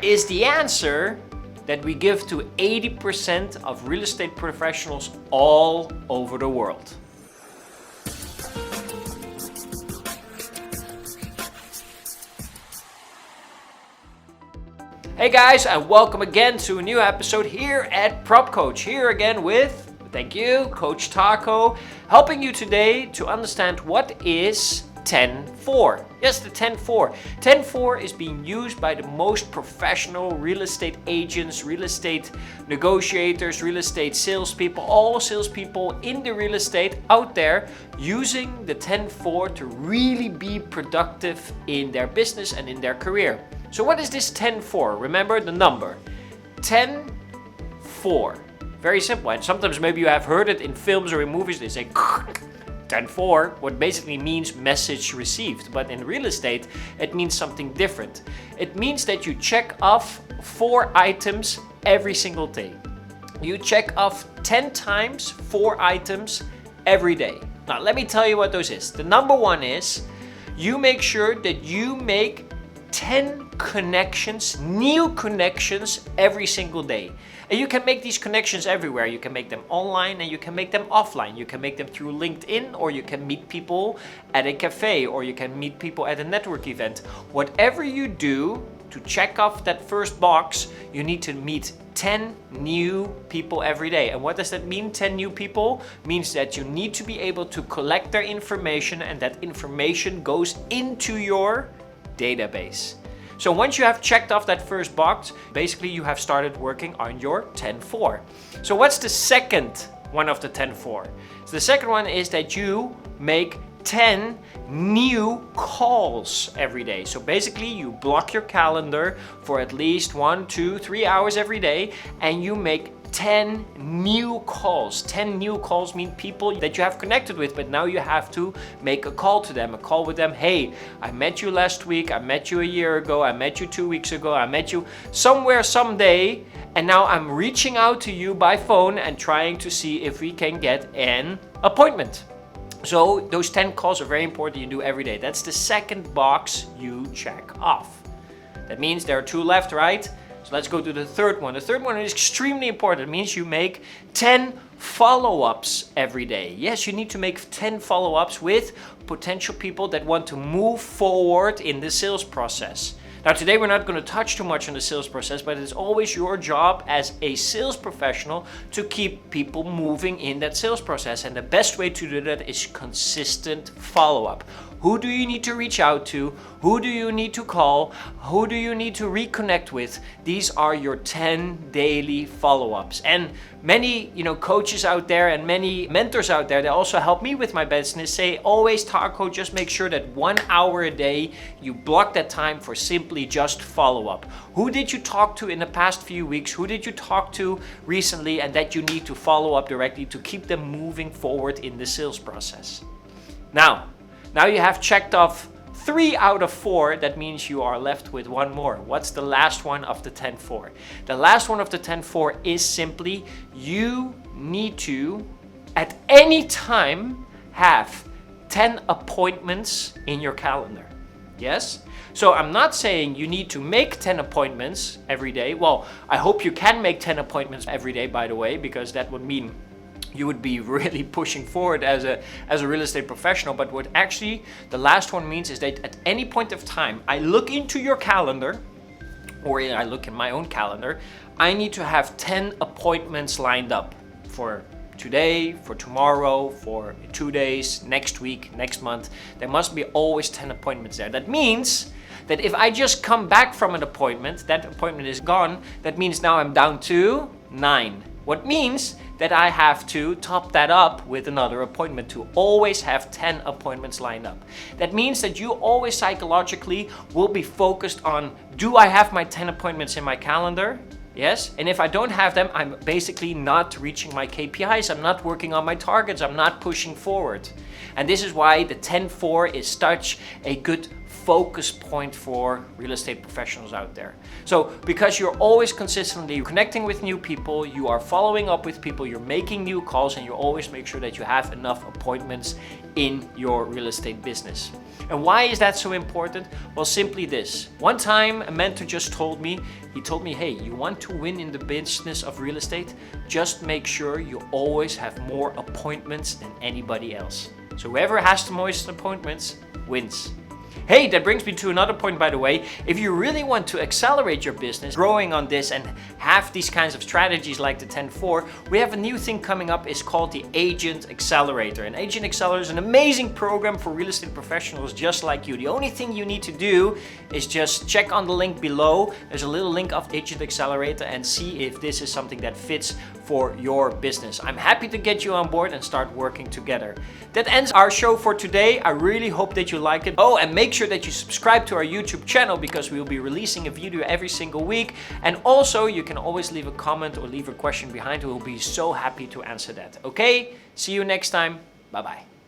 is the answer that we give to 80% of real estate professionals all over the world. Hey guys, and welcome again to a new episode here at PropCoach. Here again with, thank you, Coach Taco, helping you today to understand what is 10-4. Yes, the 10-4. 10-4 is being used by the most professional real estate agents, real estate negotiators, real estate salespeople, all salespeople in the real estate out there using the 10-4 to really be productive in their business and in their career. So what is this 10-4? Remember the number. 10-4. Very simple. And sometimes maybe you have heard it in films or in movies. They say 10-4, what basically means message received. But in real estate, it means something different. It means that you check off 4 items every single day. You check off 10 times 4 items every day. Now, let me tell you what those is. The number one is you make sure that you make 10 connections, new connections every single day. And you can make these connections everywhere. You can make them online and you can make them offline. You can make them through LinkedIn, or you can meet people at a cafe, or you can meet people at a network event. Whatever you do to check off that first box, you need to meet 10 new people every day. And what does that mean, 10 new people? Means that you need to be able to collect their information, and that information goes into your database. So once you have checked off that first box, basically you have started working on your 10-4. So what's the second one of the 10-4? So the second one is that you make 10 new calls every day. So basically you block your calendar for at least 1, 2, 3 hours every day, and you make 10 new calls. 10 new calls mean people that you have connected with, but now you have to make a call to them, a call with them. Hey, I met you last week, I met you a year ago, I met you 2 weeks ago, I met you somewhere, someday, and now I'm reaching out to you by phone and trying to see if we can get an appointment. So those 10 calls are very important, you do every day. That's the second box you check off. That means there are 2 left, right? So let's go to the third one. The third one is extremely important. It means you make 10 follow-ups every day. Yes, you need to make 10 follow-ups with potential people that want to move forward in the sales process. Now today we're not going to touch too much on the sales process, but it's always your job as a sales professional to keep people moving in that sales process. And the best way to do that is consistent follow-up. Who do you need to reach out to? Who do you need to call? Who do you need to reconnect with? These are your 10 daily follow-ups. And many, coaches out there and many mentors out there that also help me with my business say, always, Taco, just make sure that 1 hour a day you block that time for simply just follow-up. Who did you talk to in the past few weeks? Who did you talk to recently, and that you need to follow up directly to keep them moving forward in the sales process? Now you have checked off 3 out of 4. That means you are left with 1 more. What's the last one of the 10-4? The last one of the 10-4 is simply you need to, at any time, have 10 appointments in your calendar. Yes? So I'm not saying you need to make 10 appointments every day. Well, I hope you can make 10 appointments every day, by the way, because that would mean you would be really pushing forward as a real estate professional. But what actually the last one means is that at any point of time, I look into your calendar, or I look in my own calendar, I need to have 10 appointments lined up for today, for tomorrow, for 2 days, next week, next month. There must be always 10 appointments there. That means that if I just come back from an appointment, that appointment is gone. That means now I'm down to 9. What means that I have to top that up with another appointment to always have 10 appointments lined up. That means that you always psychologically will be focused on, do I have my 10 appointments in my calendar? Yes, and if I don't have them, I'm basically not reaching my KPIs, I'm not working on my targets, I'm not pushing forward. And this is why the 10-4 is such a good focus point for real estate professionals out there. So because you're always consistently connecting with new people, you are following up with people, you're making new calls, and you always make sure that you have enough appointments in your real estate business. And why is that so important? Well, simply this. One time a mentor just told me, hey, you want to win in the business of real estate? Just make sure you always have more appointments than anybody else. So whoever has the most appointments wins. Hey, that brings me to another point, by the way. If you really want to accelerate your business, growing on this and have these kinds of strategies like the 10-4, we have a new thing coming up. It's called the Agent Accelerator. And Agent Accelerator is an amazing program for real estate professionals just like you. The only thing you need to do is just check on the link below. There's a little link of Agent Accelerator and see if this is something that fits for your business. I'm happy to get you on board and start working together. That ends our show for today. I really hope that you like it. Oh, and make sure that you subscribe to our YouTube channel because we will be releasing a video every single week. And also, you can always leave a comment or leave a question behind. We'll be so happy to answer that. Okay? See you next time. Bye-bye.